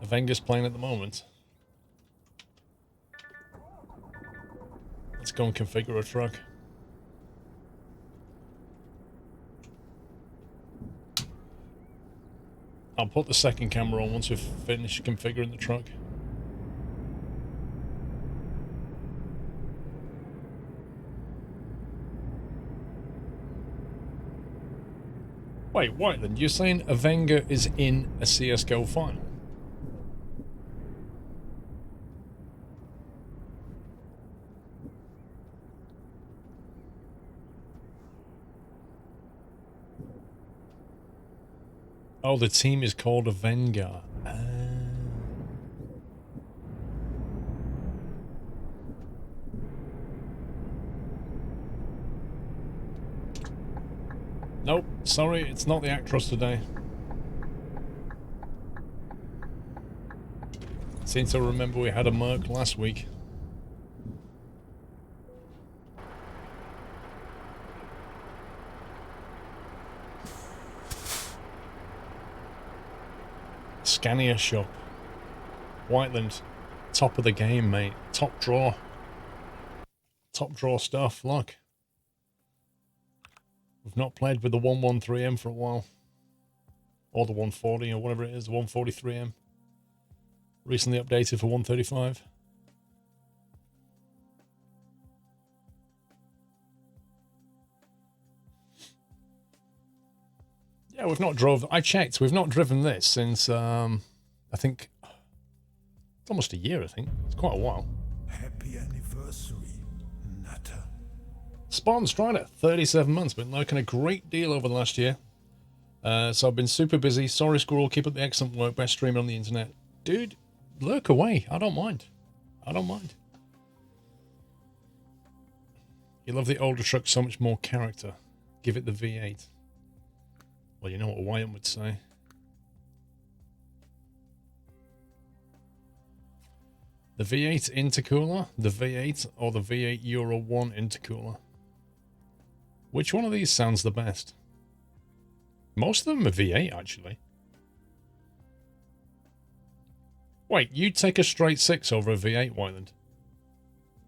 Avenga's playing at the moment. Let's go and configure a truck. I'll put the second camera on once we've finished configuring the truck. Wait, Whiteland, you're saying Avenga is in a CSGO final? Oh, the team is called Avenga. Nope, sorry, it's not the Actros today. Seem to remember we had a Merc last week. Scania shop. Whiteland. Top of the game, mate. Top draw. Top draw stuff, look. We've not played with the 113M for a while. Or the 140 or whatever it is, the 143M. Recently updated for 135. Yeah, we've not drove. I checked. We've not driven this since, I think, it's almost a year, I think. It's quite a while. Happy anniversary, Nutter. Spartan Strider, 37 months. Been lurking a great deal over the last year. So I've been super busy. Sorry, Squirrel. Keep up the excellent work. Best streamer on the internet. Dude, lurk away. I don't mind. I don't mind. You love the older truck, so much more character. Give it the V8. Well, you know what a Wyatt would say. The V8 intercooler, the V8, or the V8 Euro 1 intercooler? Which one of these sounds the best? Most of them are V8, actually. Wait, you'd take a straight 6 over a V8, Wyland?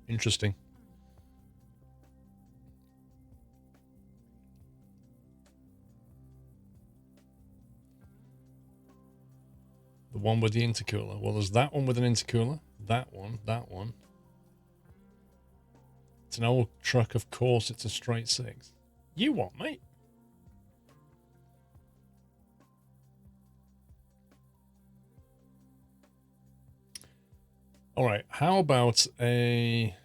Interesting. The one with the intercooler. Well, there's that one with an intercooler. That one, that one. It's an old truck, of course, it's a straight 6. You what, mate? Alright, how about a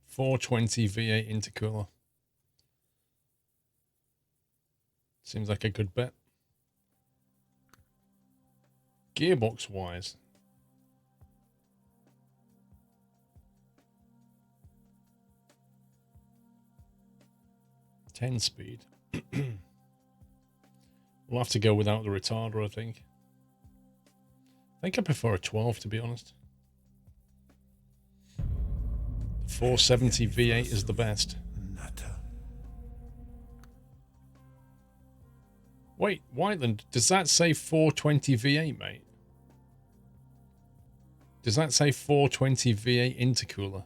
420 V8 intercooler? Seems like a good bet. Gearbox wise. 10 speed. We'll have to go without the retarder, I think. I think I prefer a 12, to be honest. The 470 V8 is the best. Wait, Whiteland, does that say 420 V8, mate? Does that say 420 V8 intercooler?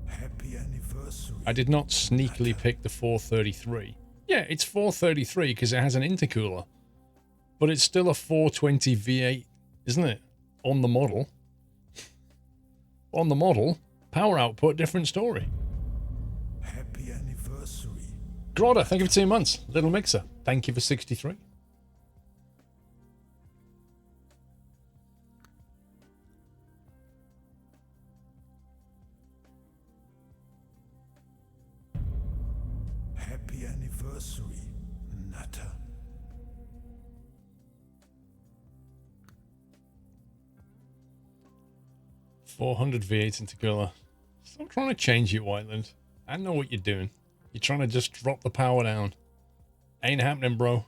Happy anniversary. I did not sneakily pick the 433. Yeah, it's 433 because it has an intercooler. But it's still a 420 V8, isn't it? On the model. On the model. Power output, different story. Happy anniversary. Groda, thank you for 2 months. Little Mixer, thank you for 63. Happy anniversary, Nutter. $400 V8 intercooler. Stop trying to change it, Whiteland. I know what you're doing. You're trying to just drop the power down. Ain't happening, bro.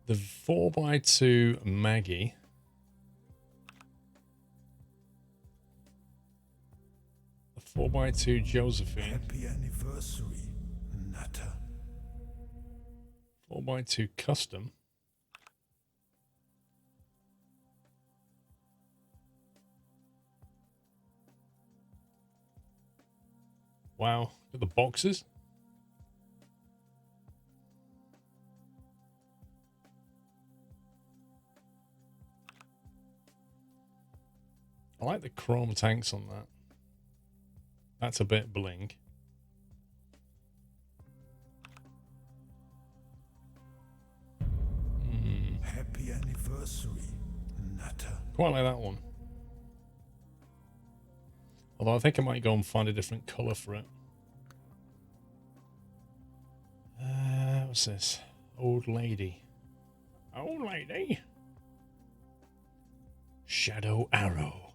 The 4x2 Maggie. The 4x2 Josephine. Happy anniversary, Nutter. 4x2 custom. Wow, look at the boxes. I like the chrome tanks on that. That's a bit bling. Happy anniversary, Nutter. Quite like that one. Although I think I might go and find a different colour for it. What's this? Old lady. Old lady? Shadow Arrow.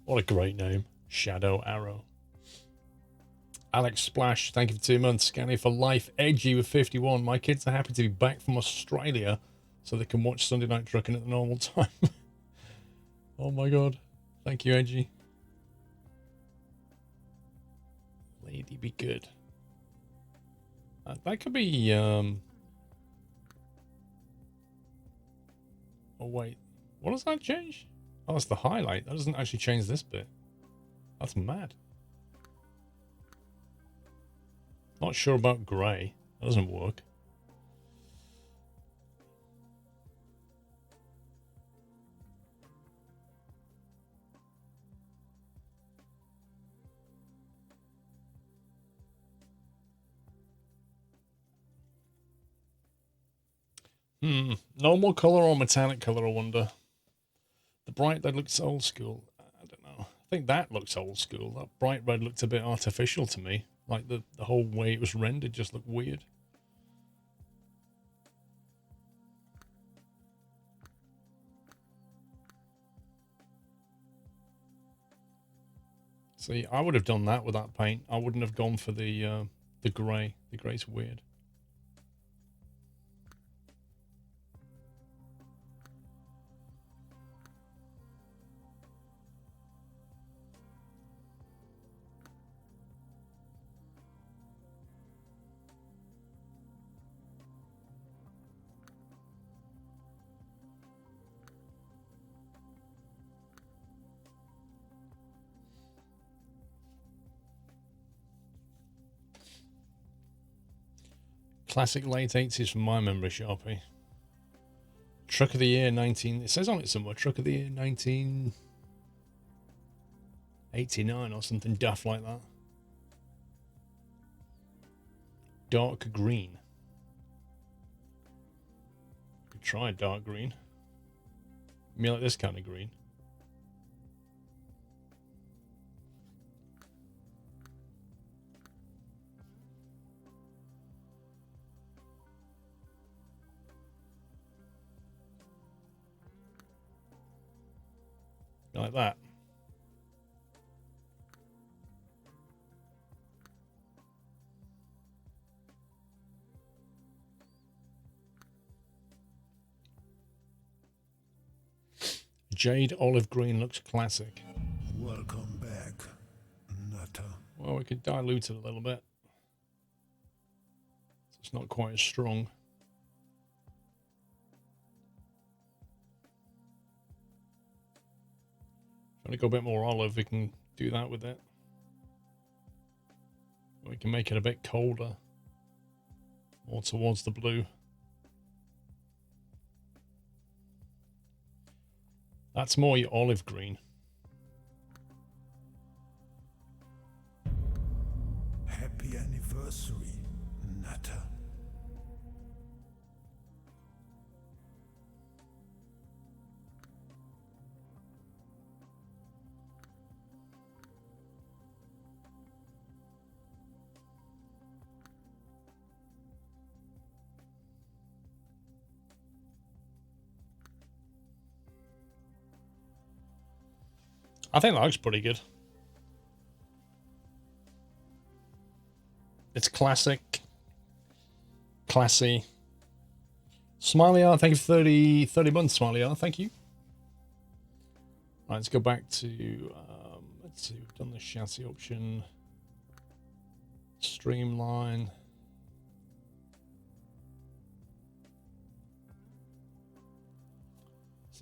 What a great name. Shadow Arrow. Alex Splash, thank you for 2 months. Scanning for life. Edgy with 51. My kids are happy to be back from Australia so they can watch Sunday Night Trucking at the normal time. Oh my god. Thank you, Edgy. Lady be good. That could be, oh wait. What does that change? Oh, that's the highlight. That doesn't actually change this bit. That's mad. Not sure about grey. That doesn't work. Normal colour or metallic colour, I wonder. The bright red looks old school. I don't know. I think that looks old school. That bright red looked a bit artificial to me. Like the whole way it was rendered just looked weird. See, I would have done that with that paint. I wouldn't have gone for the grey. The grey's weird. Classic late 80s from my memory, Sharpie. Truck of the Year 19... It says on it somewhere. Truck of the Year 1989 or something daft like that. Dark green. Could try dark green. Me like this kind of green. Like that. Jade olive green looks classic. Welcome back, Nutter. Well, we could dilute it a little bit. So it's not quite as strong. If you want to go a bit more olive, we can do that with it. We can make it a bit colder. More towards the blue. That's more your olive green. Happy anniversary, Nutter. I think that looks pretty good. It's classic. Classy. Smiley Art, thank you for 30 months, Smiley Art, thank you. Right, let's go back to, let's see, we've done the chassis option. Streamline.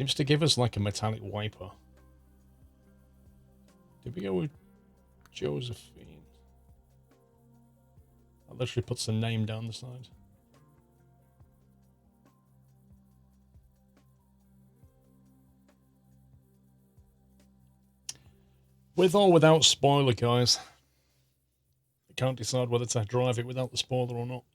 Seems to give us like a metallic wiper. Did we go with Josephine? That literally puts the name down the side. With or without spoiler, guys. I can't decide whether to drive it without the spoiler or not.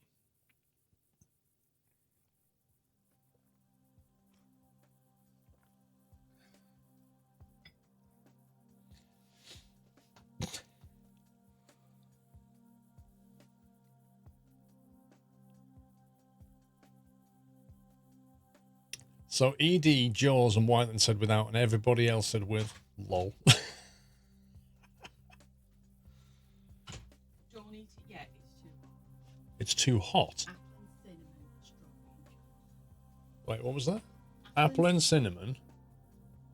So ED, Jaws, and Whiteland said without, and everybody else said with. Lol. Don't eat it yet, It's too hot. Apple, cinnamon, strawberry. Wait, what was that? Apple and cinnamon,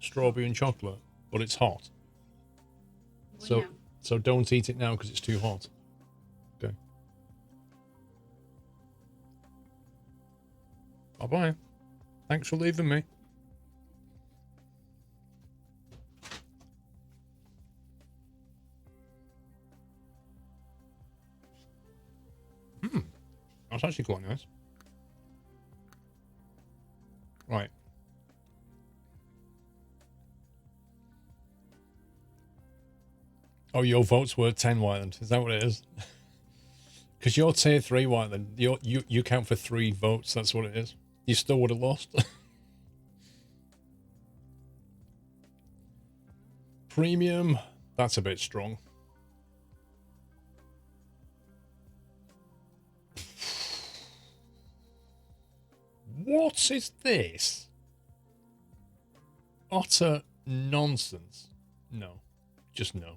strawberry and chocolate, but it's hot. So don't eat it now because it's too hot. Okay. Bye-bye. Thanks for leaving me. That's actually quite nice. Right. Oh, your votes were 10, Whiteland. Is that what it is? Because you're tier 3, Whiteland. You count for 3 votes. That's what it is. You still would have lost. Premium. That's a bit strong. What is this? Utter nonsense. No. Just no.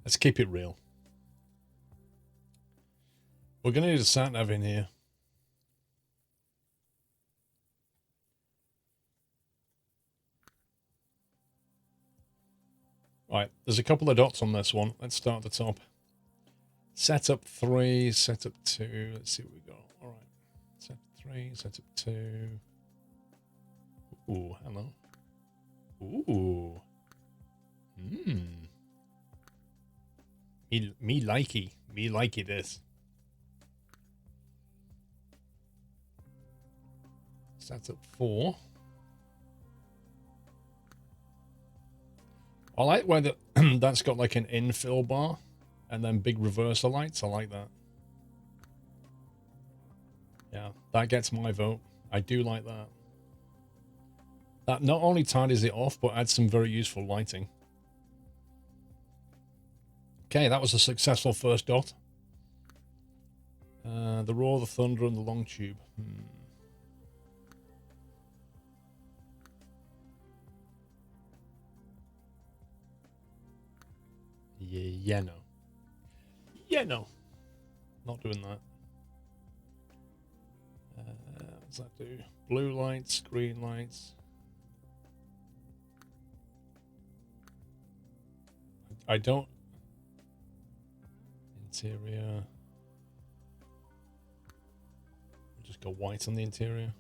Let's keep it real. We're going to need a sat-nav in here. Right, there's a couple of dots on this one. Let's start at the top. Setup 3, setup 2. Let's see what we got. All right. Setup 3, setup 2. Ooh, hello. Ooh. Me likey. Me likey this. Setup 4. I like where that's got like an infill bar and then big reverser lights. I like that. Yeah, that gets my vote. I do like that. That not only tidies it off, but adds some very useful lighting. Okay, that was a successful first dot. The roar, the thunder, and the long tube. Yeah, no. Yeah, no. Not doing that. What does that do? Blue lights, green lights. I don't... Interior. Just go white on the interior.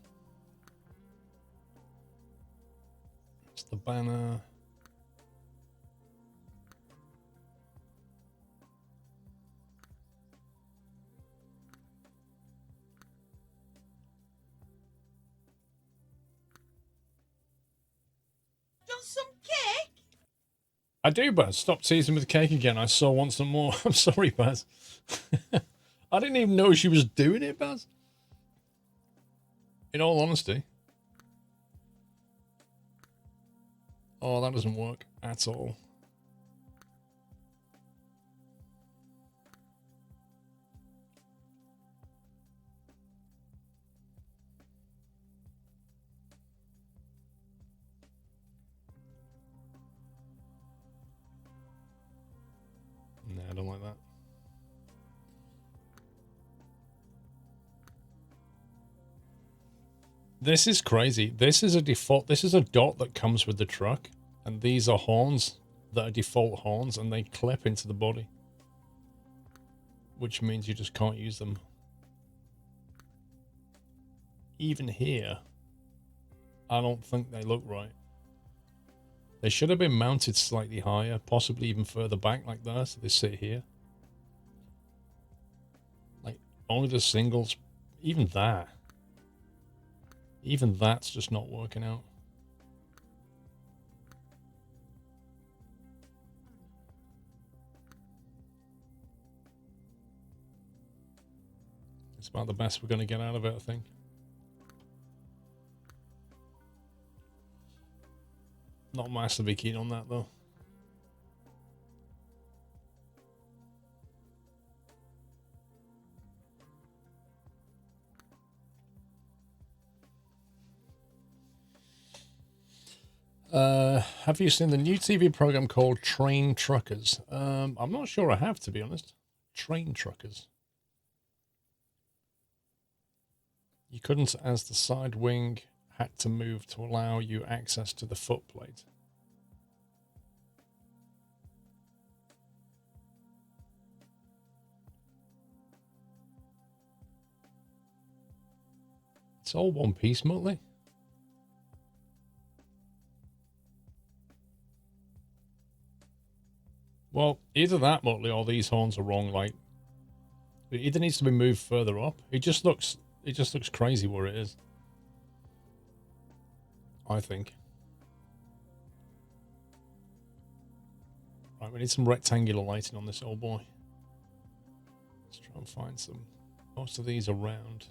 It's the banner. Some cake? I do, Baz. Stop teasing with the cake again. I saw once and more. I'm sorry, Baz. I didn't even know she was doing it, Baz. In all honesty. Oh, that doesn't work at all. No, I don't like that. This is crazy. This is a default. This is a dot that comes with the truck. And these are horns that are default horns and they clip into the body. Which means you just can't use them. Even here. I don't think they look right. They should have been mounted slightly higher, possibly even further back like that, so they sit here. Like, only the singles, even that. Even that's just not working out. It's about the best we're going to get out of it, I think. Not massively keen on that, though. Have you seen the new TV program called Train Truckers? I'm not sure I have, to be honest. Train Truckers. You couldn't, as the side wing had to move to allow you access to the footplate. It's all one piece, Muttley. Well, either that, Muttley, or these horns are wrong. Like, it either needs to be moved further up. It just looks crazy where it is, I think. Right, we need some rectangular lighting on this old boy. Let's try and find some. Most of these are round.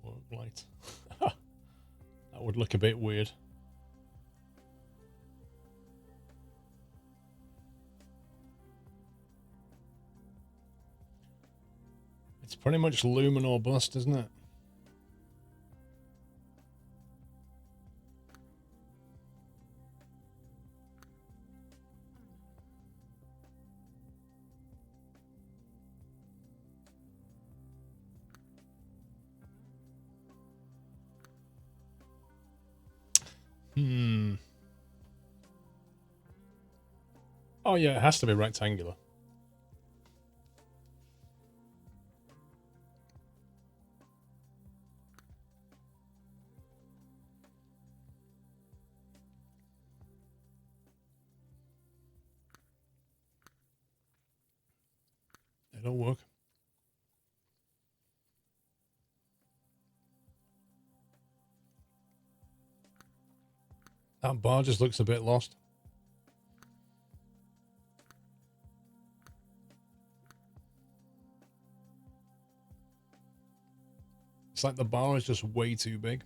Work light. That would look a bit weird. It's pretty much lumen or bust, isn't it? Oh yeah, it has to be rectangular. It'll work. That bar just looks a bit lost. It's like the bar is just way too big.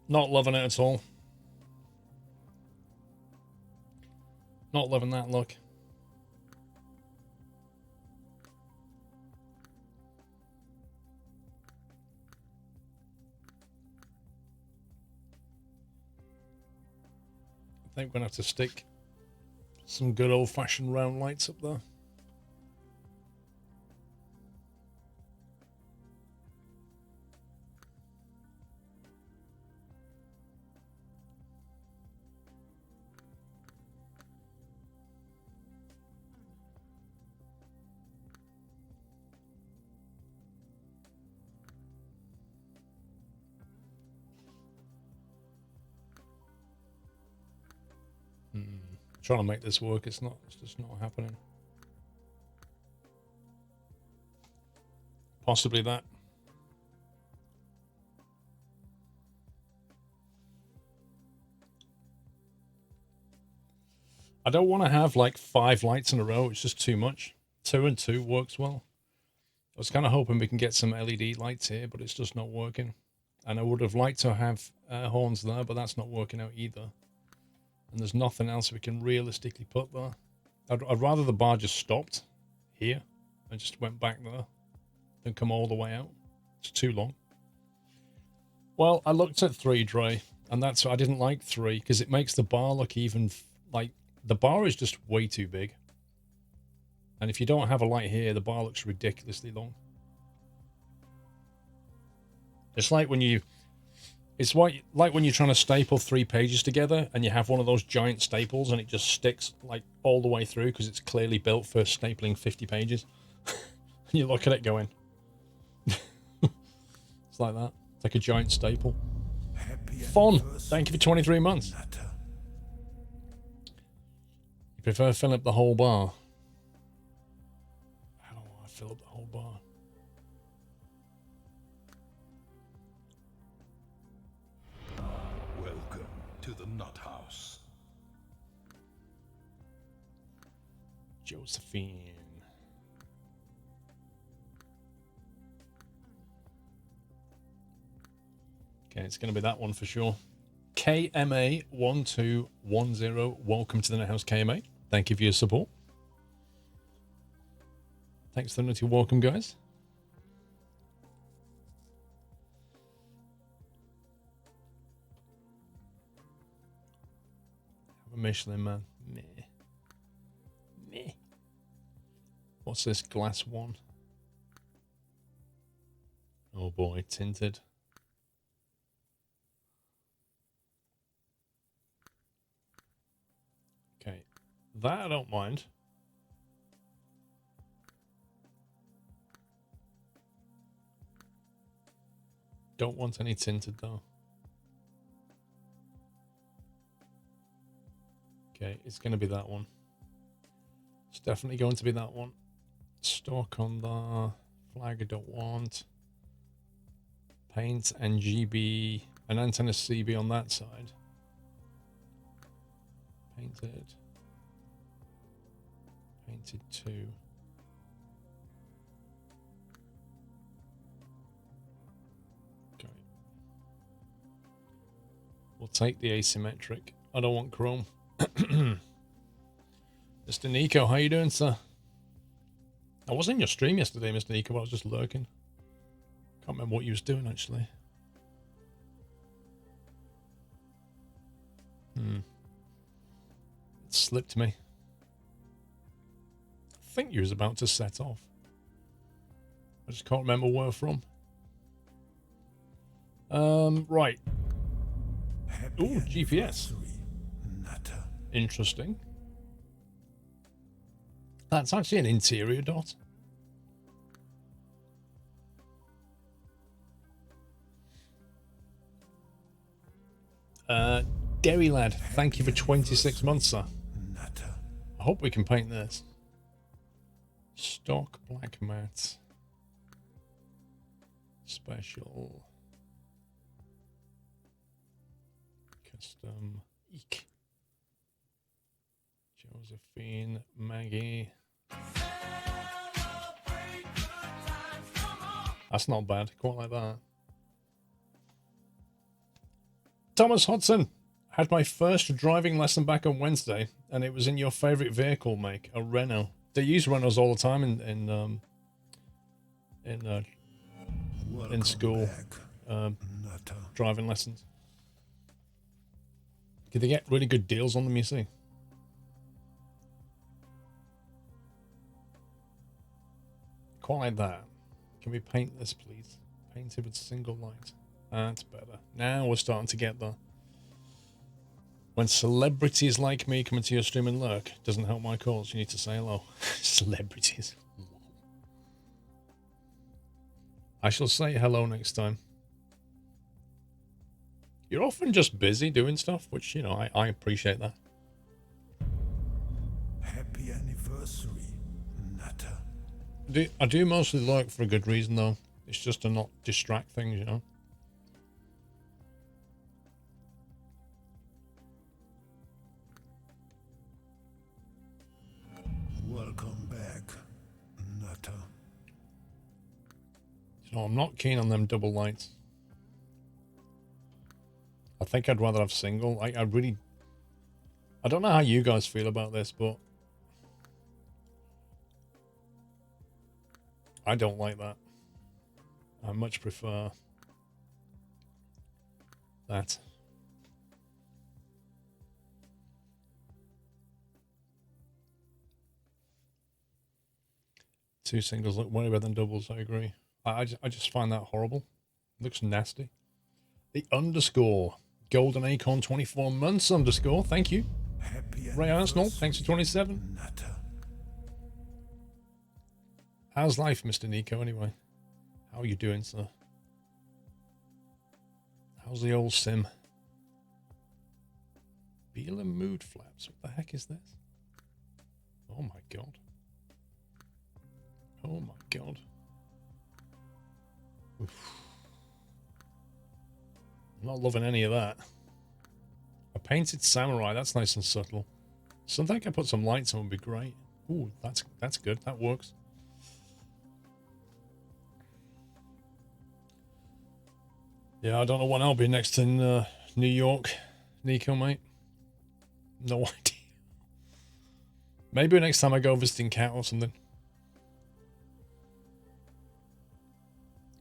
Not loving it at all. Not loving that look. I think we're going to have to stick some good old-fashioned round lights up there. Trying to make this work, it's just not happening. Possibly that. I don't want to have like 5 lights in a row, it's just too much. 2 and 2 works well. I was kind of hoping we can get some LED lights here, but it's just not working. And I would have liked to have horns there, but that's not working out either. And there's nothing else we can realistically put there. I'd rather the bar just stopped here and just went back there than come all the way out. It's too long. Well, I looked at 3, Dre, and that's I didn't like 3 because it makes the bar look even like the bar is just way too big. And if you don't have a light here, the bar looks ridiculously long. It's like when you... It's like when you're trying to staple 3 pages together and you have one of those giant staples and it just sticks like all the way through because it's clearly built for stapling 50 pages. And you look at it going... It's like that. It's like a giant staple. Fun! Thank you for 23 months. You prefer filling up the whole bar? I don't want to fill up the whole bar. Welcome to the Nut House. Josephine. Okay, it's going to be that one for sure. KMA1210. Welcome to the Net House, KMA. Thank you for your support. Thanks for the nutty welcome, guys. Have a Michelin man. Meh. Meh. What's this glass one? Oh boy, tinted. Okay, that I don't mind. Don't want any tinted though. Okay, it's going to be that one. It's definitely going to be that one. Stock on the flag I don't want. Paint and GB, an antenna CB on that side. Painted. Painted 2. Okay. We'll take the asymmetric. I don't want chrome. Mr. Nico, how you doing, sir? I was in your stream yesterday, Mr. Nico, but I was just lurking. Can't remember what you was doing, actually. It slipped me. I think you was about to set off. I just can't remember where from. Right. Ooh, GPS. Interesting. That's actually an interior dot. Derry lad, thank you for 26 months, sir. I hope we can paint this. Stock black matte. Special. Custom. Eek. Josephine, Maggie. That's not bad. Quite like that. Thomas Hodson. Had my first driving lesson back on Wednesday, and it was in your favorite vehicle make, a Renault. They use Renaults all the time in school driving lessons. Did they get really good deals on them, you see? Quite like that. Can we paint this, please? Paint it with single light. That's better. Now we're starting to get there. When celebrities like me come into your stream and lurk, doesn't help my cause. You need to say hello. Celebrities. I shall say hello next time. You're often just busy doing stuff, which, you know, I appreciate that. Happy anniversary, Nutter. I do mostly lurk for a good reason, though. It's just to not distract things, you know. Welcome back, Nutter. You know, I'm not keen on them double lights. I think I'd rather have single. I don't know how you guys feel about this, but I don't like that. I much prefer that. 2 singles look way better than doubles. I agree. I just find that horrible. Looks nasty. The underscore golden acorn 24 months underscore. Thank you. Happy Ray Arsenal. Thanks for 27. Nutter. How's life, Mr. Nico? Anyway, how are you doing, sir? How's the old sim? Beeler mood flaps. What the heck is this? Oh my god. Oh my god. Oof. I'm not loving any of that. A painted samurai. That's nice and subtle. Something I can put some lights on would be great. Ooh, that's good. That works. Yeah, I don't know when I'll be next in New York, Nico, mate. No idea. Maybe next time I go visiting Cat or something.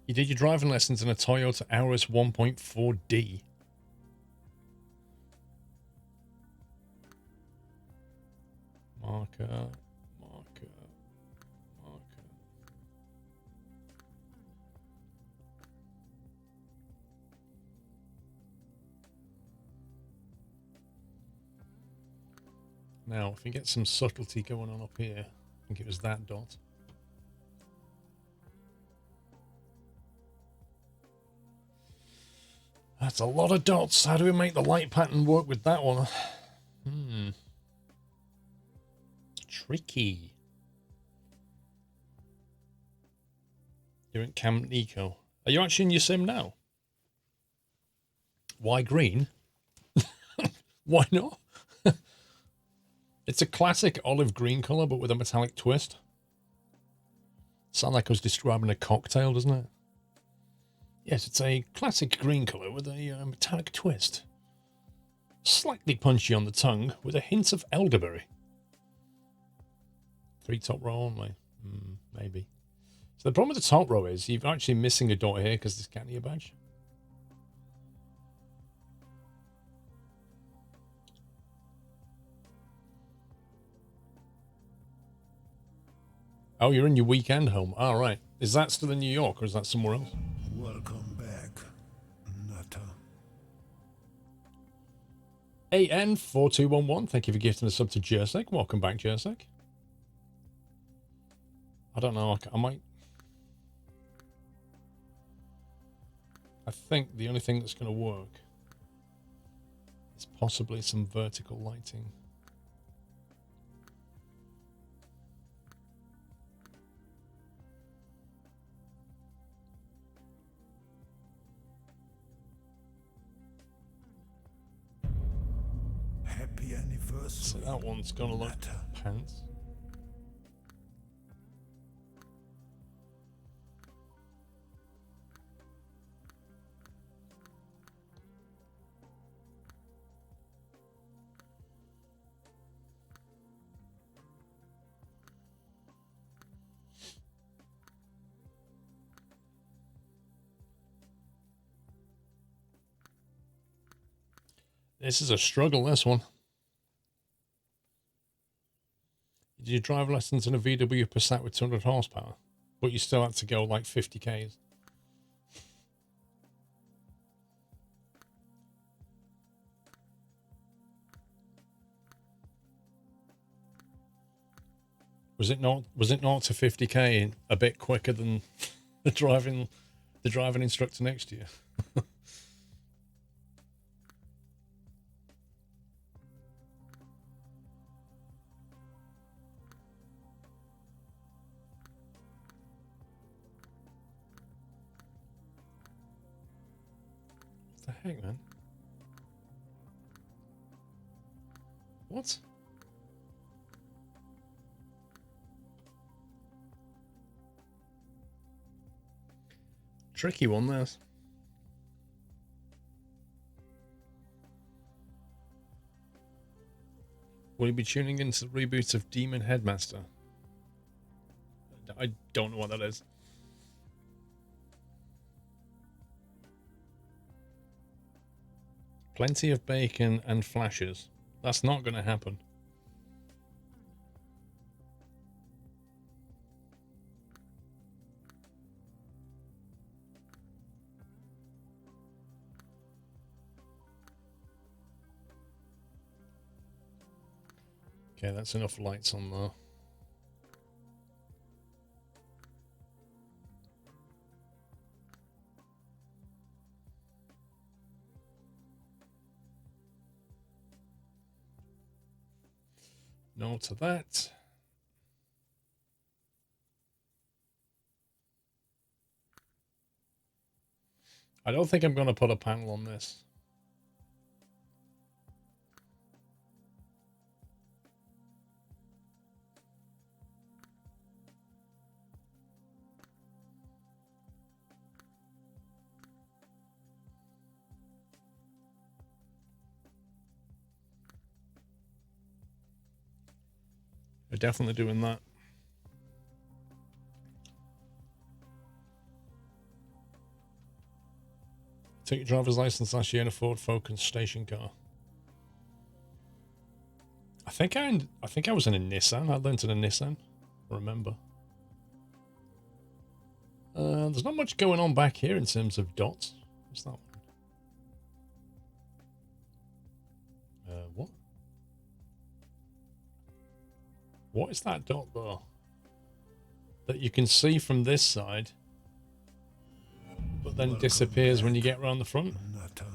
You did your driving lessons in a Toyota Auris 1.4D. Marker. Now, if we get some subtlety going on up here, I think it was that dot. That's a lot of dots. How do we make the light pattern work with that one? Tricky. You're in Camp Nico. Are you actually in your sim now? Why green? Why not? It's a classic olive green colour, but with a metallic twist. Sound like I was describing a cocktail, doesn't it? Yes, it's a classic green colour with a metallic twist. Slightly punchy on the tongue, with a hint of elderberry. 3 top row only. Maybe. So the problem with the top row is you're actually missing a dot here because there's cat in your badge. Oh, you're in your weekend home. All right. Is that still in New York or is that somewhere else? Welcome back, Nutter. AN4211, thank you for gifting a sub to Jersek. Welcome back, Jersek. I don't know. I might. I think the only thing that's going to work is possibly some vertical lighting. Happy anniversary. So that one's going to look Nutter. pants. This is a struggle, this one. Did you drive lessons in a VW Passat with 200 horsepower? But you still had to go like 50 Ks. Was it not 0 to 50K a bit quicker than the driving instructor next to you? What the heck, man? What? Tricky one, this. Will you be tuning into the reboot of Demon Headmaster? I don't know what that is. Plenty of bacon and flashes. That's not going to happen. Okay, that's enough lights on there. No to that. I don't think I'm going to put a panel on this. We're definitely doing that. Took your driver's license last year in a Ford Focus station car. I think I was in a Nissan. I learned in a Nissan. I remember. There's not much going on back here in terms of dots. What's that one? What? What is that dot there? That you can see from this side, but then disappears when you get around the front? Nutter.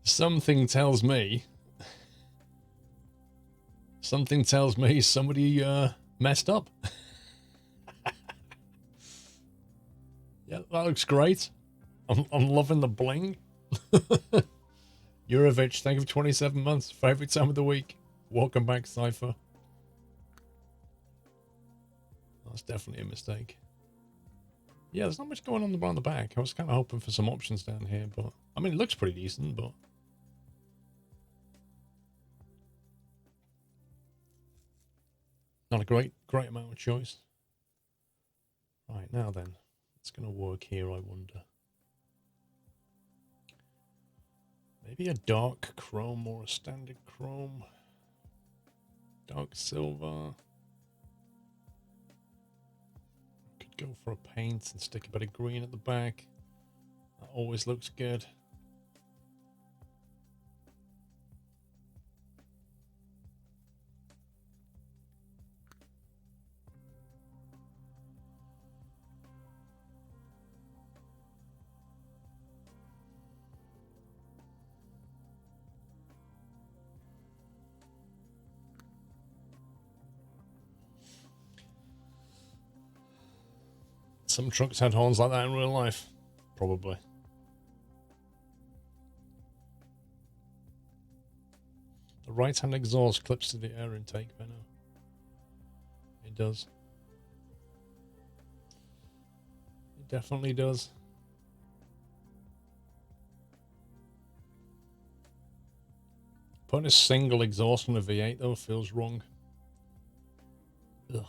Something tells me somebody messed up. Yeah, that looks great. I'm loving the bling. Eurovich, thank you for 27 months. Favorite time of the week. Welcome back, Cypher. That's definitely a mistake. Yeah, there's not much going on around the back. I was kind of hoping for some options down here, but I mean, it looks pretty decent, but not a great amount of choice. Right, now then, it's going to work here, I wonder. Maybe a dark chrome or a standard chrome. Dark silver. Could go for a paint and stick a bit of green at the back. That always looks good. Some trucks had horns like that in real life. Probably. The right-hand exhaust clips to the air intake, Benno. It does. It definitely does. Putting a single exhaust on a V8 though feels wrong. Ugh.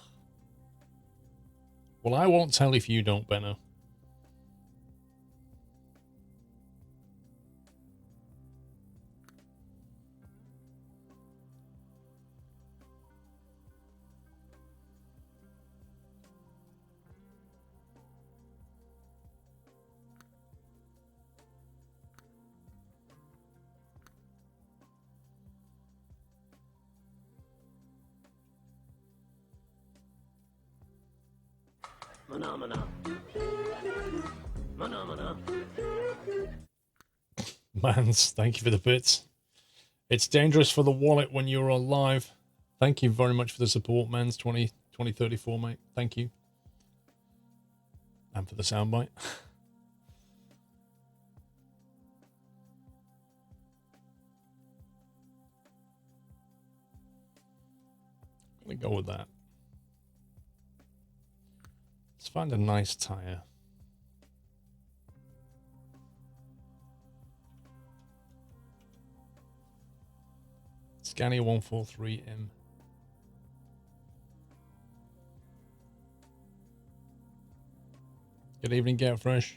Well, I won't tell if you don't, Benno. Phenomena. Mans, thank you for the bits. It's dangerous for the wallet when you're on live. Thank you very much for the support, Mans 2034, mate. Thank you. And for the soundbite. I'm gonna go with that. Let's find a nice tire. Scania 143M. Good evening, Get Fresh.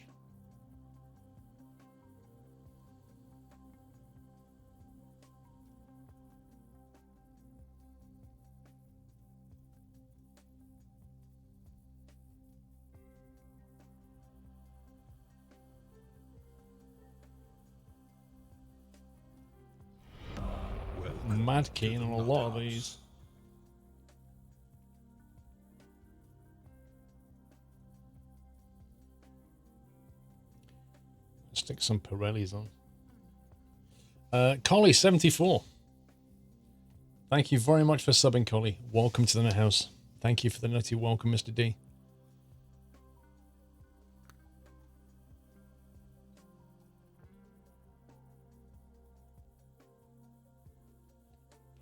mad keen on a lot of these. Stick some Pirellis on. Collie 74. Thank you very much for subbing, Collie. Welcome to the Nut House. Thank you for the nutty welcome, Mr. D.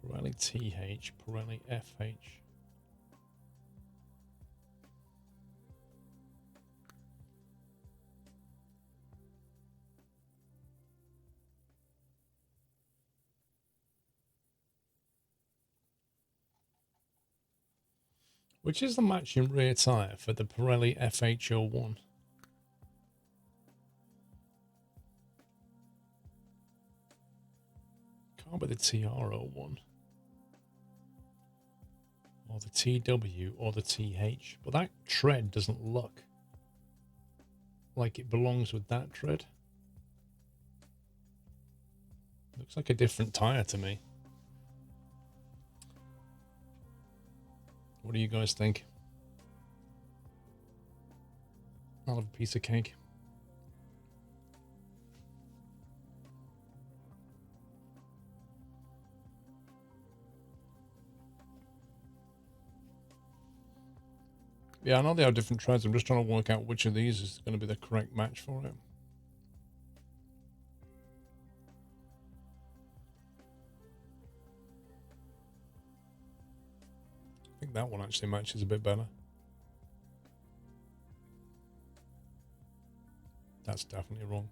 Pirelli TH, Pirelli FH. Which is the matching rear tyre for the Pirelli FH01? Can't be the TR01. Or the TW or the TH. But that tread doesn't look like it belongs with that tread. Looks like a different tyre to me. What do you guys think? I'll have a piece of cake. Yeah, I know they have different treads. I'm just trying to work out which of these is going to be the correct match for it. I think that one actually matches a bit better. That's definitely wrong.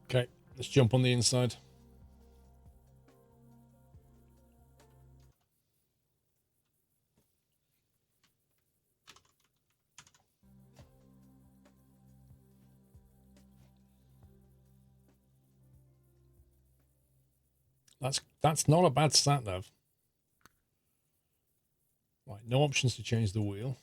Okay, let's jump on the inside. That's not a bad stat nav. Right, no options to change the wheel.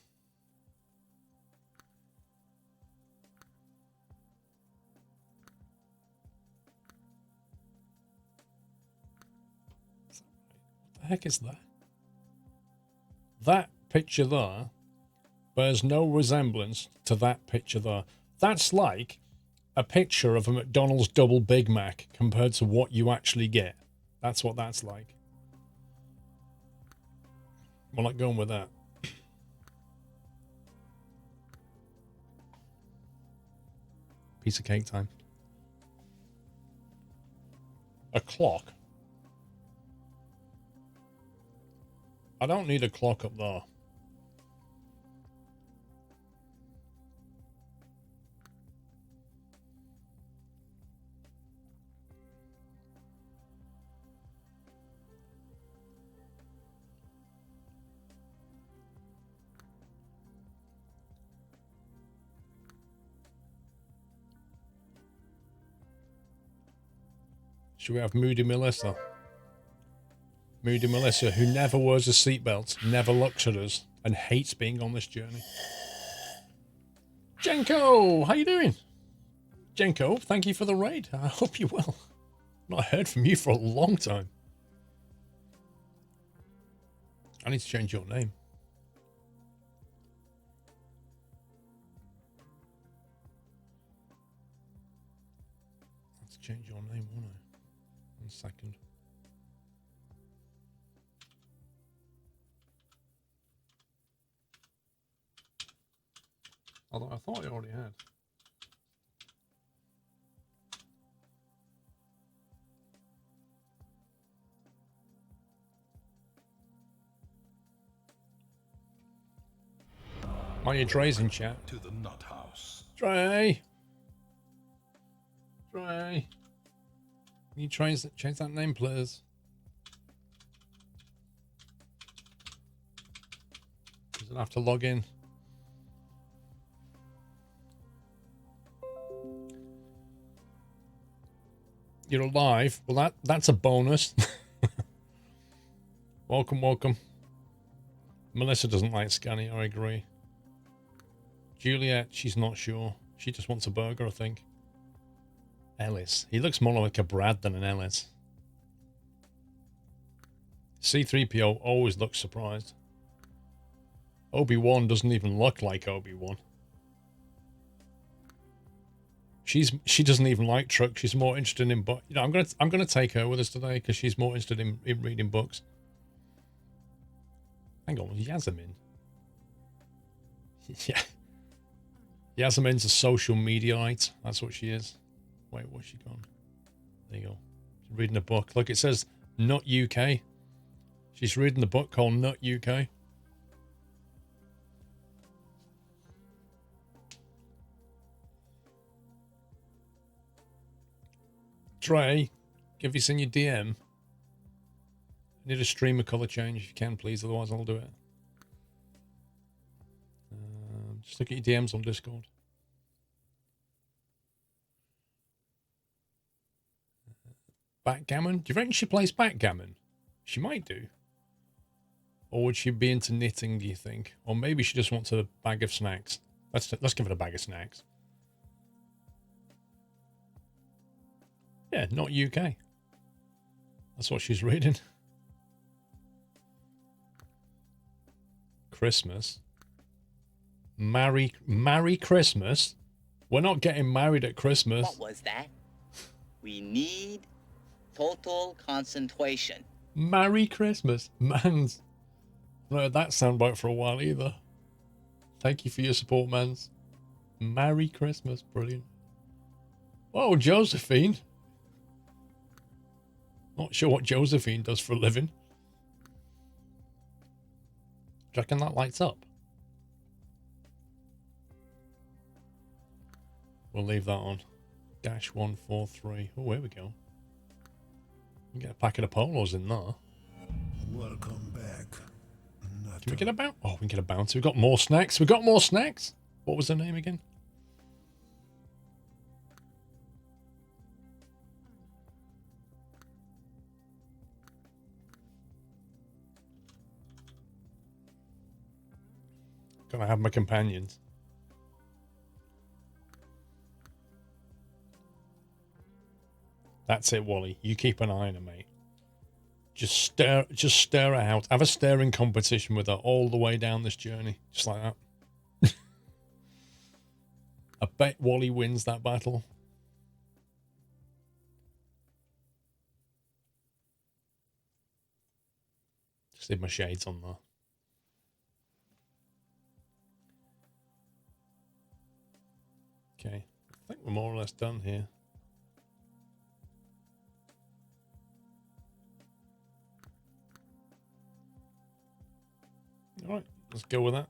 What the heck is that? That picture there bears no resemblance to that picture there. That's like a picture of a McDonald's double Big Mac compared to what you actually get. That's what that's like. We're not going with that. Piece of cake time. A clock. I don't need a clock up there. Should we have Moody Melissa? Moody Melissa, who never wears a seatbelt, never looks at us, and hates being on this journey. Jenko, how you doing? Jenko, thank you for the raid. I hope you're well. Not heard from you for a long time. I need to change your name. Let's change your name, won't I? 1 second. Although I thought I already had. Oh, yeah, Dre's in chat. To the nut house. Dre! Dre! Can you change that name, please? Doesn't have to log in. You're alive. Well, that's a bonus. Welcome, welcome. Melissa doesn't like Scania, I agree. Juliet, she's not sure. She just wants a burger, I think. Ellis. He looks more like a Brad than an Ellis. C-3PO always looks surprised. Obi-Wan doesn't even look like Obi-Wan. She doesn't even like trucks. She's more interested in books. You know, I'm gonna take her with us today because she's more interested in reading books. Hang on, Yasmin. Yeah. Yasmin's a social mediaite. That's what she is. Wait, what's she gone? There you go. She's reading a book. Look, it says Nut UK. She's reading the book called Nut UK. Trey, have you seen your DM? I need a streamer color change if you can, please. Otherwise, I'll do it. Just look at your DMs on Discord. Backgammon? Do you reckon she plays backgammon? She might do. Or would she be into knitting, do you think? Or maybe she just wants a bag of snacks. Let's give it a bag of snacks. Yeah, not UK. That's what she's reading. Christmas. Marry Christmas? We're not getting married at Christmas. What was that? We need total concentration. Marry Christmas. Mans. I've not heard that soundbite for a while either. Thank you for your support, Mans. Marry Christmas. Brilliant. Whoa, Josephine. Not sure what Josephine does for a living. Do you reckon that lights up? We'll leave that on. Dash 143. Oh, here we go. We get a packet of polos in there. Welcome back. Can we get a bounty? Oh, we can get a bounty. We've got more snacks. We've got more snacks. What was her name again? Gonna have my companions. That's it, Wally. You keep an eye on her, mate. Just stare her out. Have a staring competition with her all the way down this journey. Just like that. I bet Wally wins that battle. Just leave my shades on there. Okay. I think we're more or less done here. All right, let's go with that.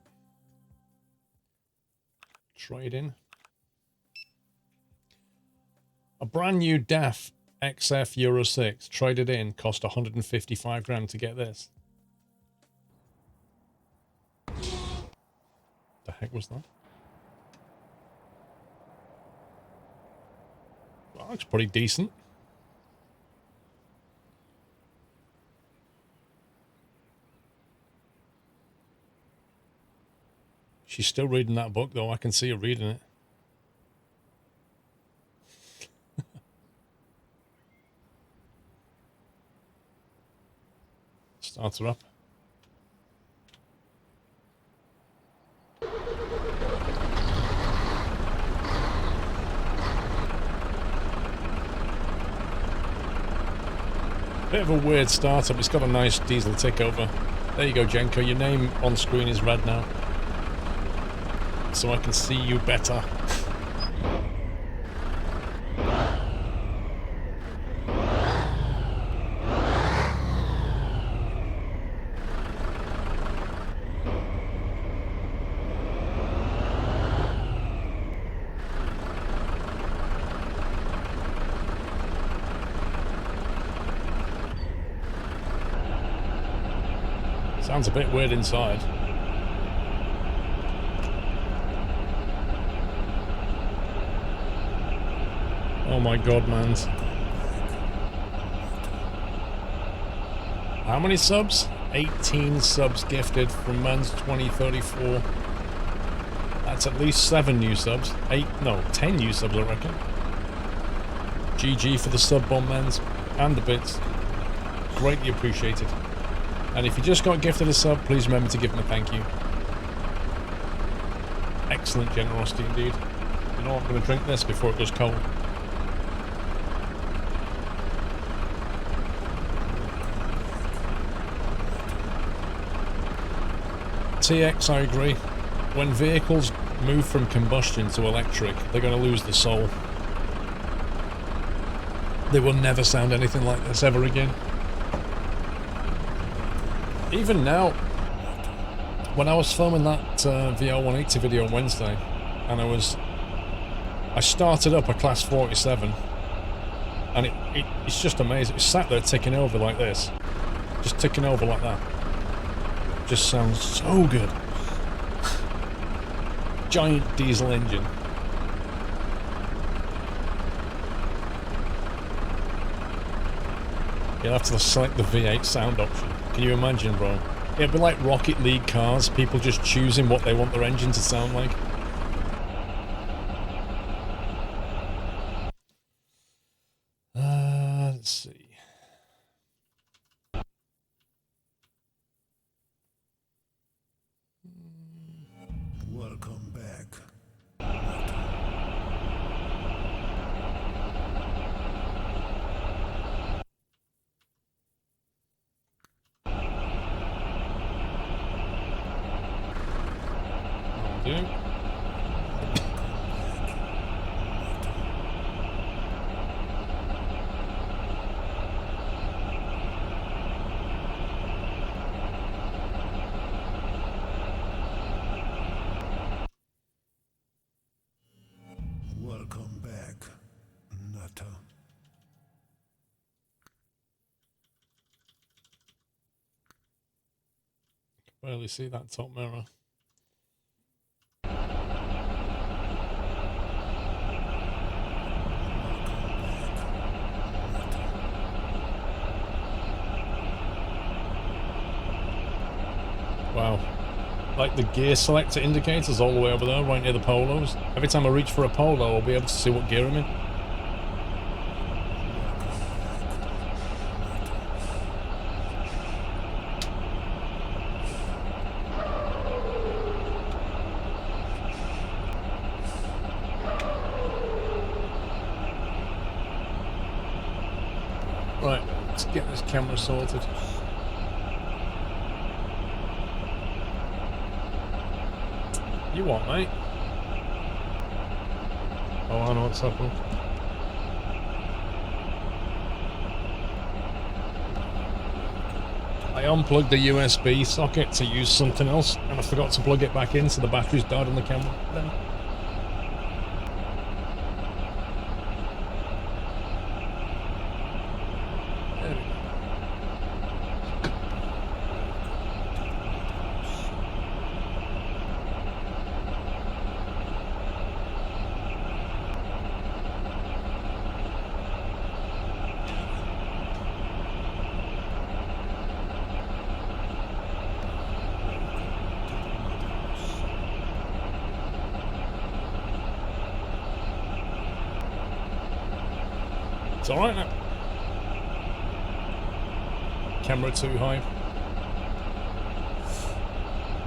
Trade in. A brand new DAF XF Euro 6 traded in, cost 155 grand to get this. The heck was that? Well, looks pretty decent. She's still reading that book, though. I can see her reading it. Start her up. Bit of a weird startup. It's got a nice diesel tick over. There you go, Jenko. Your name on screen is red now. So I can see you better. Sounds a bit weird inside. Oh my god, mans. How many subs? 18 subs gifted from Mans 2034. That's at least 7 new subs. 10 new subs, I reckon. GG for the sub bomb, Mans, and the bits. Greatly appreciated. And if you just got gifted a sub, please remember to give them a thank you. Excellent generosity indeed. You know what, I'm going to drink this before it goes cold. TX, I agree. When vehicles move from combustion to electric, they're going to lose the soul. They will never sound anything like this ever again. Even now, when I was filming that VR180 video on Wednesday, and I started up a Class 47, and it's just amazing. It's sat there ticking over like this. Just ticking over like that. Just sounds so good. Giant diesel engine. You'll have to select the V8 sound option. Can you imagine, bro? It'd be like Rocket League cars, people just choosing what they want their engine to sound like. Let's see. Welcome back. Do. Welcome back, Nutter. Barely see that top mirror. Wow. Like the gear selector indicators all the way over there, right near the polos. Every time I reach for a polo, I'll be able to see what gear I'm in. Right, let's get this camera sorted. You what, mate? Oh, I know what's happening. I unplugged the USB socket to use something else, and I forgot to plug it back in, so the battery's died on the camera. Then. There we go. It's alright now. Camera too high.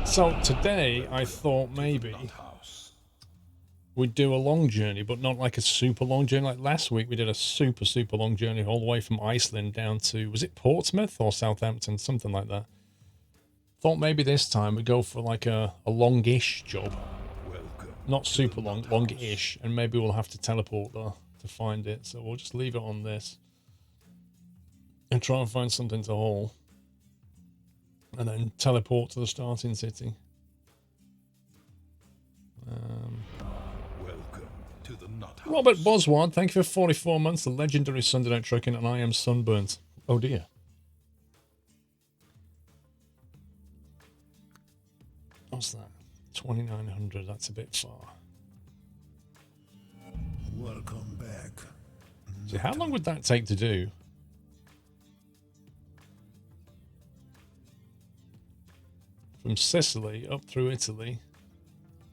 So today I thought maybe we'd do a long journey, but not like a super long journey. Like last week we did a super long journey all the way from Iceland down to, was it Portsmouth or Southampton? Something like that. Thought maybe this time we'd go for like a longish job. Not super long, longish, and maybe we'll have to teleport there to find it, so we'll just leave it on this and try and find something to haul and then teleport to the starting city. Welcome to the Nut House. Robert Bosward, thank you for 44 months, the legendary Sunday night trucking, and I am sunburnt. Oh dear. What's that? 2900, that's a bit far. Welcome back. See, how long would that take to do? from Sicily up through Italy,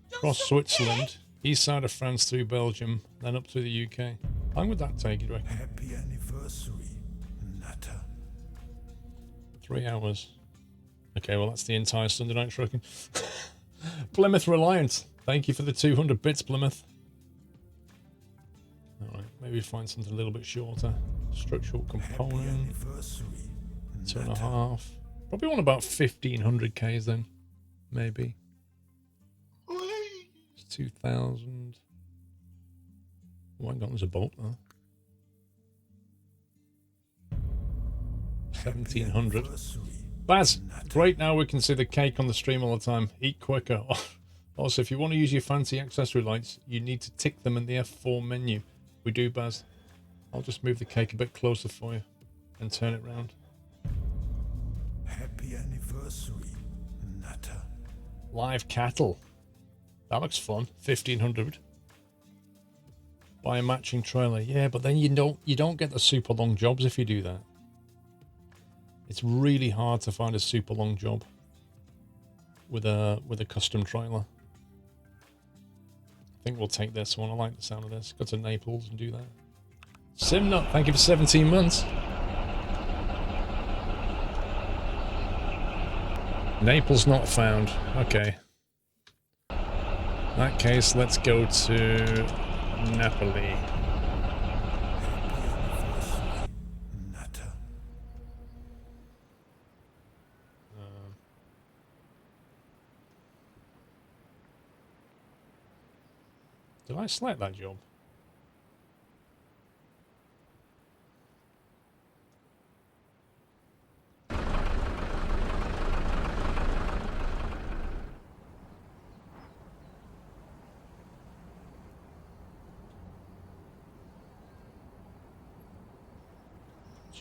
Just across some Switzerland, east side of France through Belgium, then up to the UK. How long would that take, you reckon? Happy anniversary, Nutter. 3 hours. Okay, well that's the entire Sunday night trucking. Plymouth Reliant. Thank you for the 200 bits, Plymouth. Alright, maybe find something a little bit shorter. Structural component. Anniversary, 2.5. Probably want about 1500 Ks then. Maybe. It's 2000. Oh, hang on, there's a bolt there. 1700. Baz, great, now we can see the cake on the stream all the time. Eat quicker. Also, if you want to use your fancy accessory lights, you need to tick them in the F4 menu. We do, Baz. I'll just move the cake a bit closer for you and turn it round. Happy anniversary, Nutter. Live cattle. That looks fun. 1500. Buy a matching trailer. Yeah, but then you don't get the super long jobs if you do that. It's really hard to find a super long job with a custom trailer. I think we'll take this one. I like the sound of this. Go to Naples and do that. Simnut, thank you for 17 months. Naples not found. Okay. In that case, let's go to Napoli. Nutter. Did I select that job?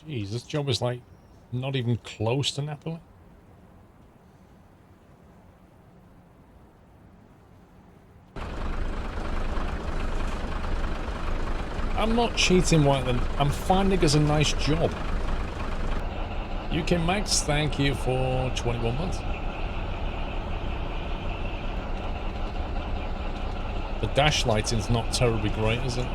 Jeez, this job is like not even close to Napoli. I'm not cheating, Whiteland. I'm finding us a nice job. UK Max, thank you for 21 months. The dash lighting's not terribly great, is it?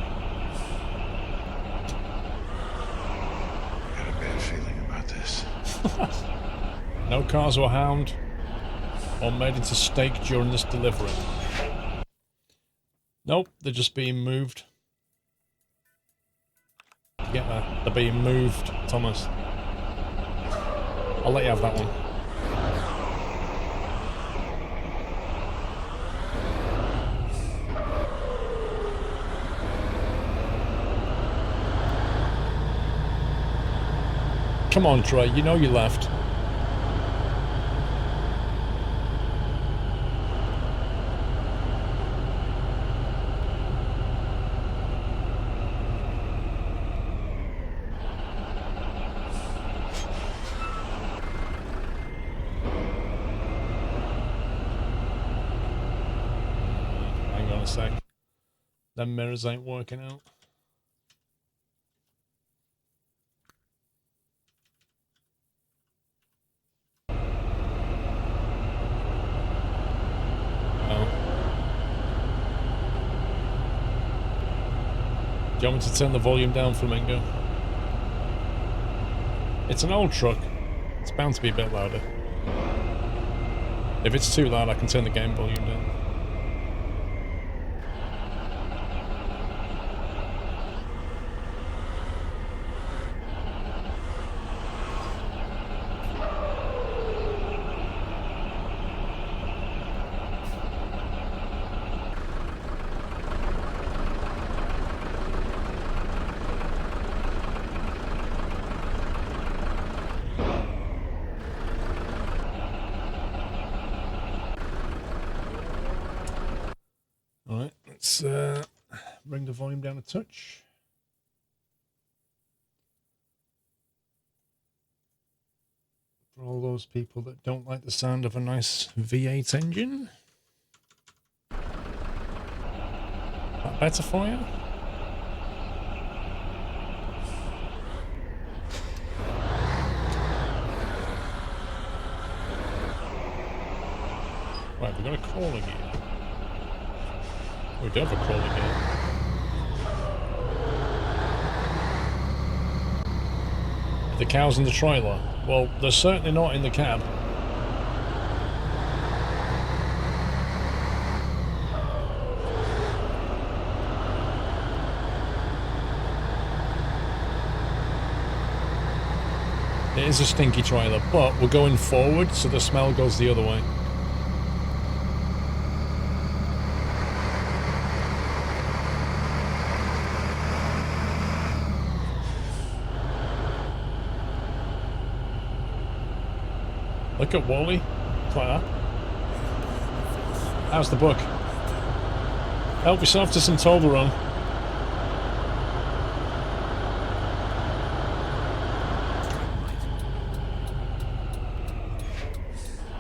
No cars were harmed or made into steak during this delivery. Nope, they're just being moved. Get that? They're being moved, Thomas. I'll let you have that one. Come on, Trey, you know you left. Hang on a sec. Them mirrors ain't working out. Do you want me to turn the volume down, Flamingo? It's an old truck. It's bound to be a bit louder. If it's too loud, I can turn the game volume down. Alright, let's bring the volume down a touch. For all those people that don't like the sound of a nice V8 engine. That better for you? Right, we've got a crawler gear. We do have a crawler gear. The cows in the trailer. Well, they're certainly not in the cab. It is a stinky trailer, but we're going forward, so the smell goes the other way. Look at Wally. It's like that. How's the book? Help yourself to some Toblerone.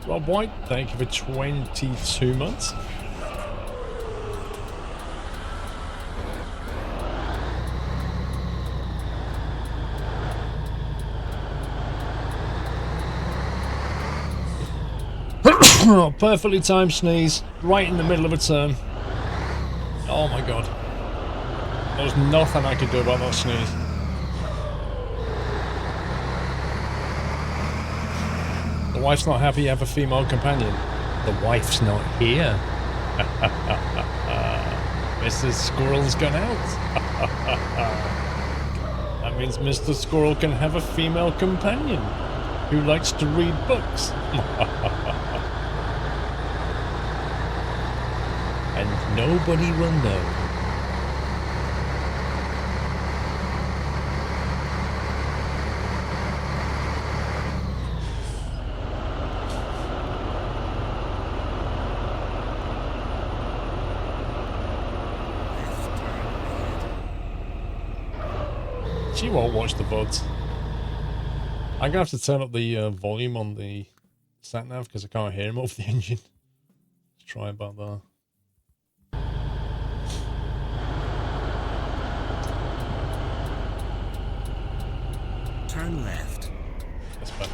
Rob White, thank you for 22 months. Perfectly timed sneeze, right in the middle of a turn. Oh my god. There was nothing I could do about that sneeze. The wife's not happy you have a female companion. The wife's not here. Mrs. Squirrel's gone out. That means Mr. Squirrel can have a female companion who likes to read books. And nobody will know. She won't watch the VODs. I'm gonna have to turn up the volume on the sat nav because I can't hear him over the engine. Let's try about that. Turn left. That's better.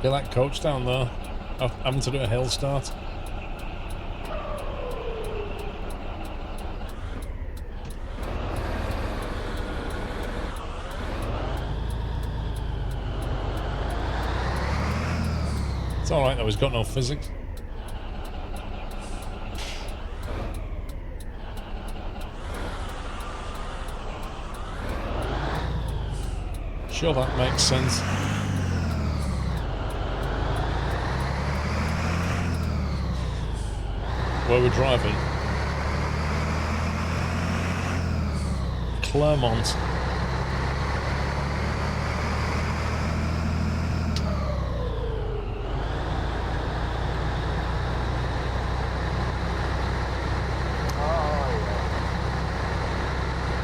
Feel like coach down there. Having to do a hill start. It's alright though, he's got no physics. Sure, that makes sense. Where we're driving. Claremont.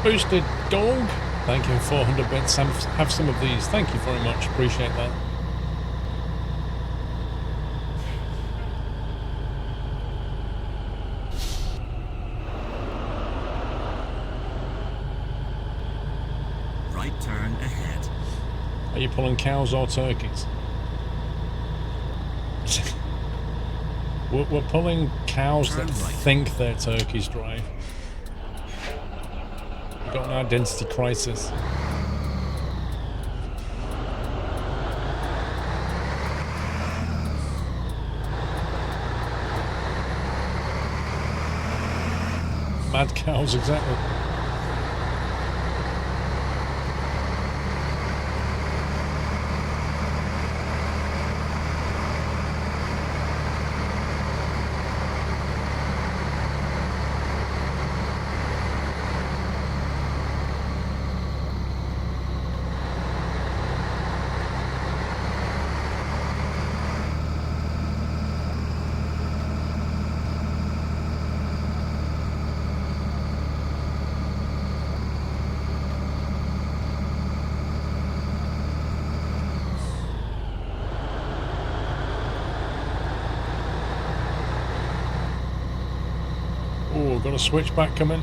Boosted dog. Thank you for 400 bits. Have some of these. Thank you very much. Appreciate that. Right turn ahead. Are you pulling cows or turkeys? We're pulling cows that think they're turkeys, Drive. We've got an identity crisis. Mad cows, exactly. we've got a switchback coming.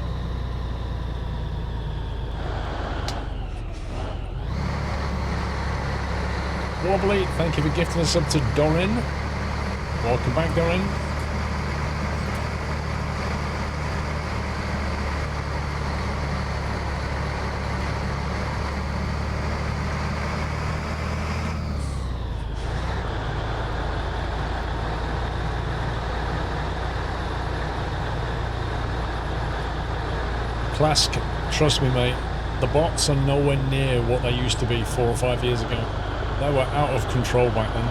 Wobbly, thank you for gifting us up to Dorin. Welcome back, Dorin. Clask, trust me, mate, the bots are nowhere near what they used to be 4 or 5 years ago. They were out of control back then.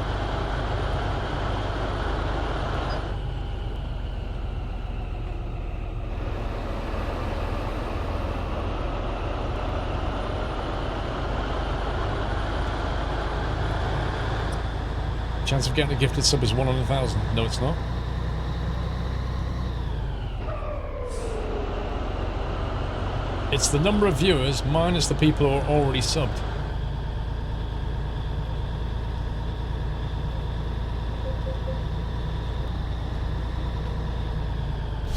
Chance of getting a gifted sub is 1 on 1,000. No, it's not. It's the number of viewers minus the people who are already subbed.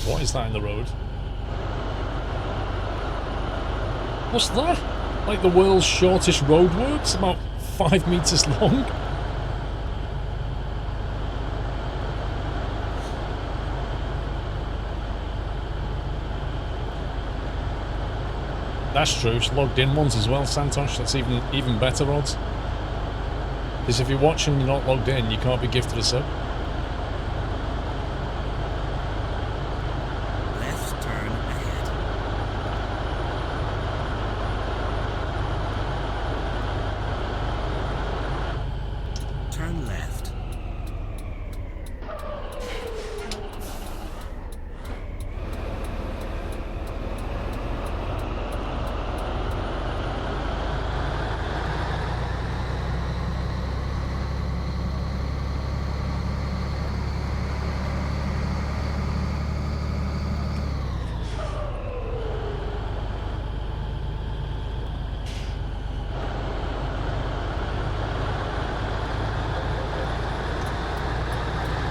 What is that in the road? What's that? Like the world's shortest roadworks? About 5 meters long? That's true, it's logged in ones as well, Santosh. That's even better odds. Because if you're watching and you're not logged in, you can't be gifted a sub. Left turn ahead. Turn left.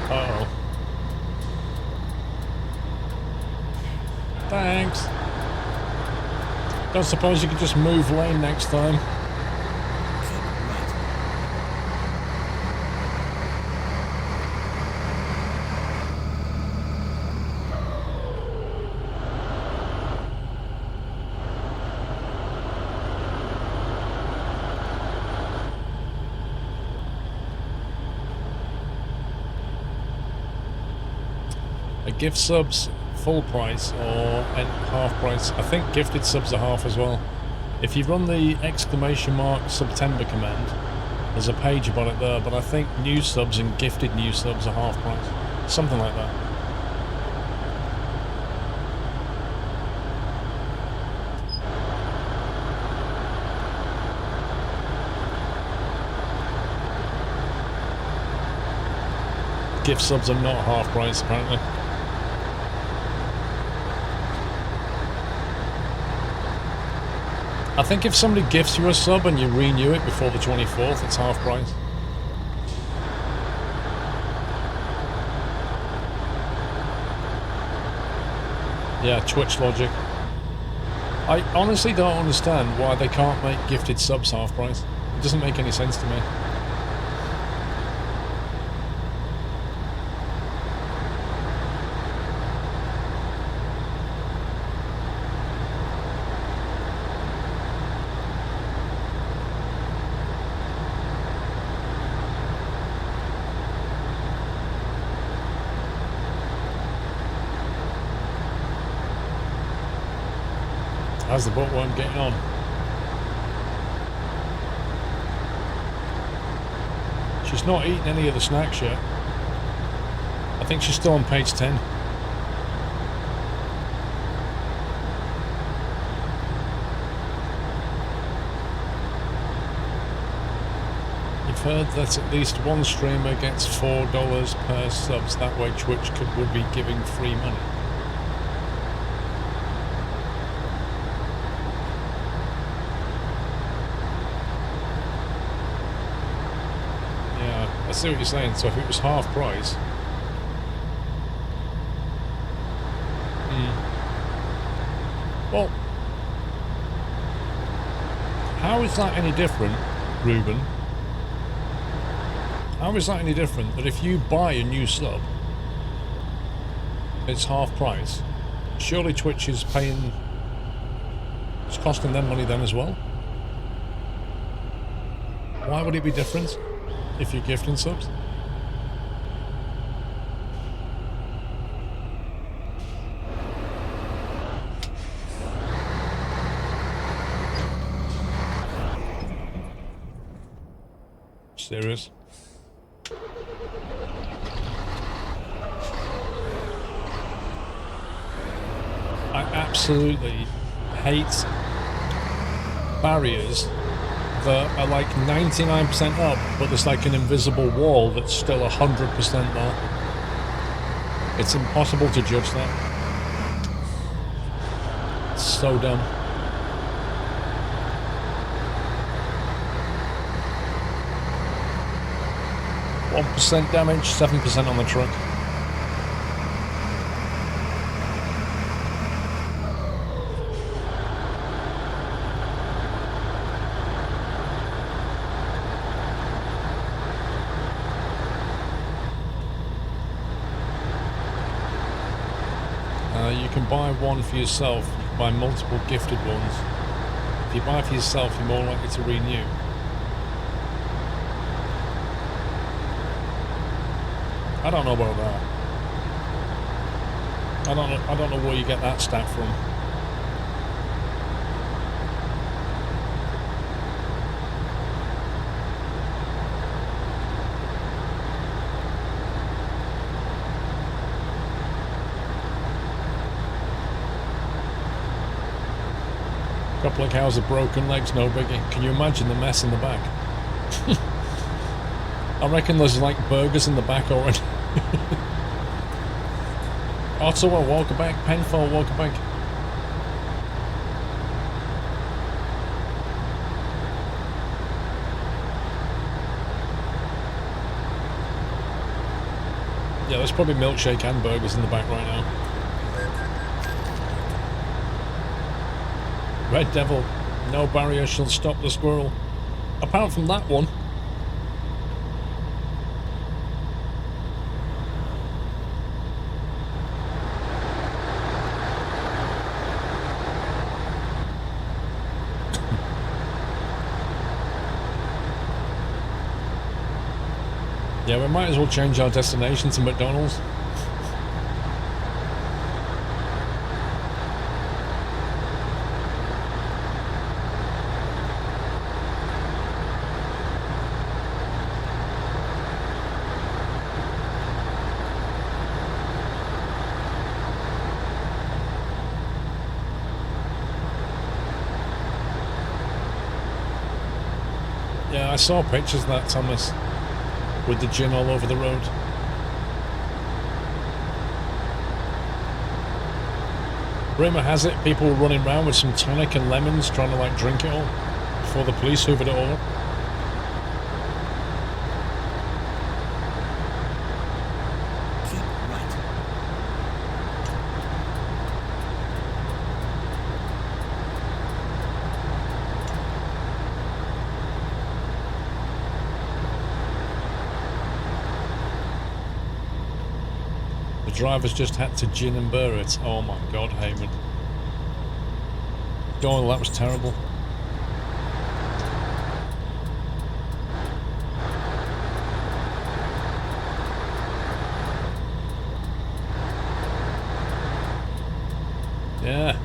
Uh-oh. Thanks. Don't suppose you could just move lane next time? Keep right. A gift subs full price or half price? I think gifted subs are half as well. If you run the exclamation mark September command, there's a page about it there, but I think new subs and gifted new subs are half price. Something like that. Gift subs are not half price apparently. I think if somebody gifts you a sub and you renew it before the 24th, it's half price. Yeah, Twitch logic. I honestly don't understand why they can't make gifted subs half price. It doesn't make any sense to me. How's the bookworm getting on? She's not eaten any of the snacks yet. I think she's still on page 10. You've heard that at least one streamer gets $4 per subs. That way Twitch would be giving free money. I see what you're saying. So if it was half price, Well, how is that any different, Ruben? How is that any different that if you buy a new sub, it's half price? Surely Twitch is paying... It's costing them money then as well? Why would it be different if you're gifting subs? Serious? I absolutely hate barriers that are like 99% up, but there's like an invisible wall that's still 100% there. It's impossible to judge that. It's so dumb. 1% damage, 7% on the truck. You can buy one for yourself, you can buy multiple gifted ones. If you buy for yourself, you're more likely to renew. I don't know about that. I don't know where you get that stat from. Couple of cows with broken legs, no biggie. Can you imagine the mess in the back? I reckon there's like burgers in the back already. Ottawa, welcome back. Penfold, welcome back. Yeah, there's probably milkshake and burgers in the back right now. Red Devil, no barrier shall stop the squirrel. Apart from that one. Yeah, we might as well change our destination to McDonald's. Yeah, I saw pictures of that, Thomas, with the gin all over the road. Rumour has it people were running around with some tonic and lemons trying to like drink it all before the police hoovered it all up. Keep right. The drivers just had to gin and burr it. Oh my god, Heyman. Doyle, that was terrible. Yeah.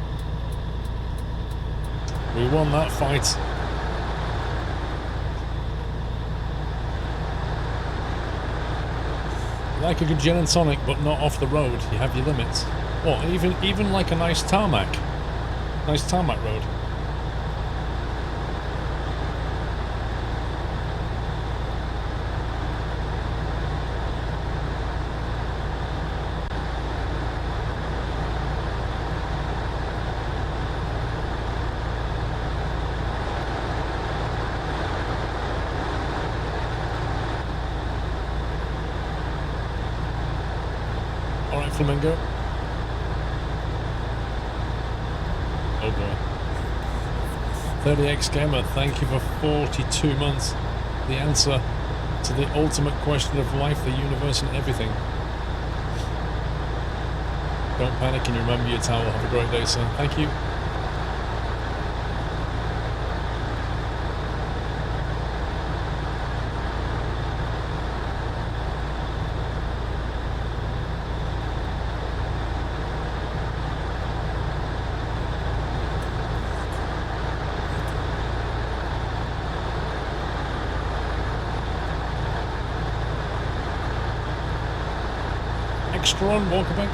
We won that fight. Like a good gin and tonic, but not off the road. You have your limits. What? Even like a nice tarmac road. Flamingo. Oh, Oh boy. 30x Gamer, thank you for 42 months. The answer to the ultimate question of life, the universe, and everything. Don't panic and remember your towel. Have a great day, sir. Thank you. Extron, welcome back.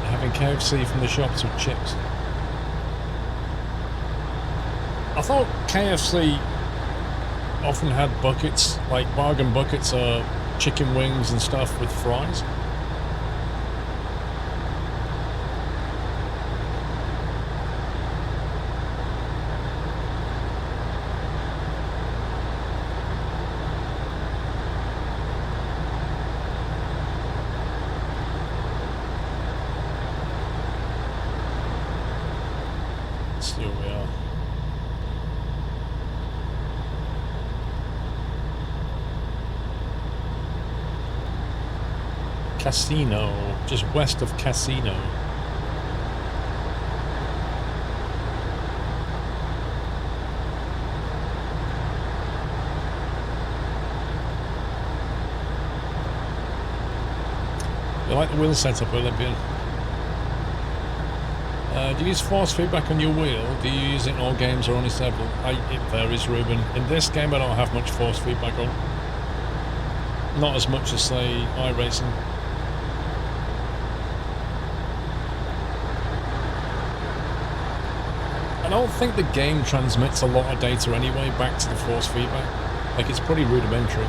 Having KFC from the shops with chips. I thought KFC often had buckets, like bargain buckets of chicken wings and stuff with fries. Here we are. Casino, just west of Casino. You like the wheel setup, Olympian? Do you use force feedback on your wheel? Do you use it in all games or only several? It varies, Ruben. In this game I don't have much force feedback on. Not as much as, say, iRacing. I don't think the game transmits a lot of data anyway back to the force feedback. Like, it's pretty rudimentary.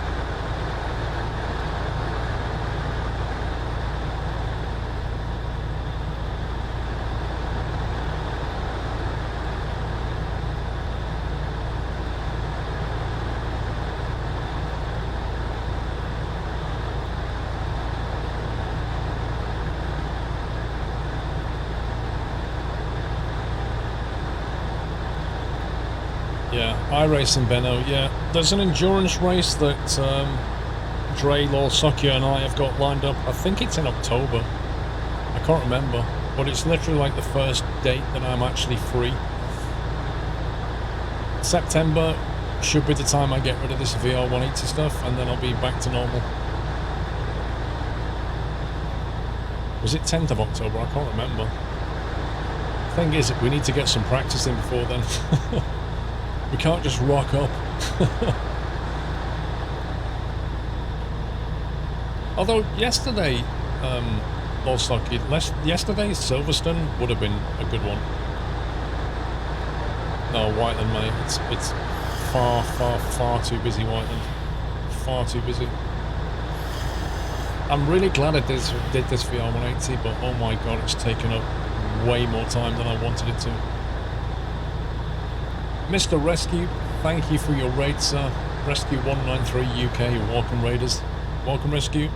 Yeah, iRacing, Benno. Yeah, there's an endurance race that Dre, Lol, Sokya and I have got lined up. I think it's in October. I can't remember. But it's literally like the first date that I'm actually free. September should be the time I get rid of this VR 180 stuff, and then I'll be back to normal. Was it 10th of October? I can't remember. Thing is, we need to get some practice in before then. We can't just rock up. Although yesterday, yesterday Silverstone would have been a good one. No, Whiteland, mate. It's far too busy, Whiteland. Far too busy. I'm really glad I did this VR 180, but oh my god, it's taken up way more time than I wanted it to. Mr. Rescue, thank you for your raid, sir. Rescue 193 UK, welcome raiders. Welcome, Rescue.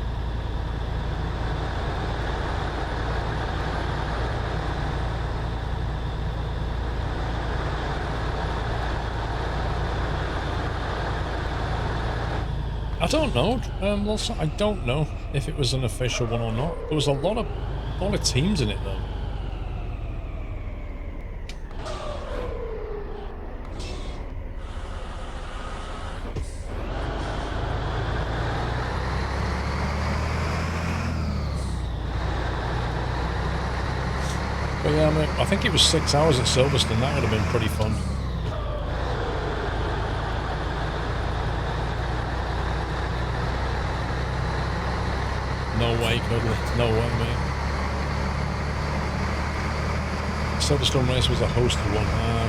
I don't know. I don't know if it was an official one or not. There was a lot of teams in it though. But yeah, I think it was 6 hours at Silverstone. That would have been pretty fun. No way, Cuddly. No way, mate. Silverstone race was a hosted one. Ah,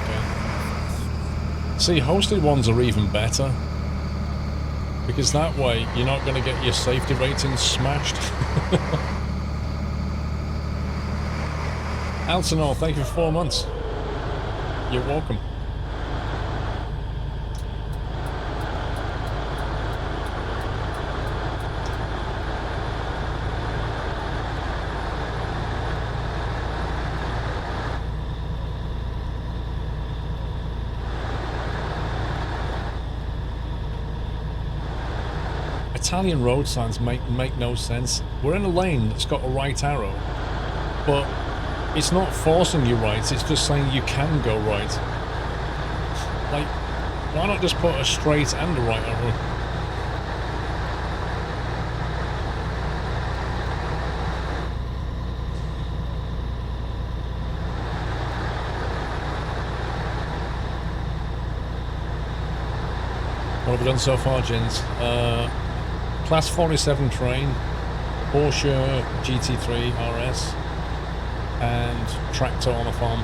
okay. See, hosted ones are even better. Because that way, you're not going to get your safety ratings smashed. Alcinor, thank you for 4 months. You're welcome. Italian road signs make no sense. We're in a lane that's got a right arrow, but it's not forcing you right, it's just saying you can go right. Like, why not just put a straight and a right arrow? What have we done so far, gents? Class 47 train, Porsche GT3 RS, and tractor on a farm.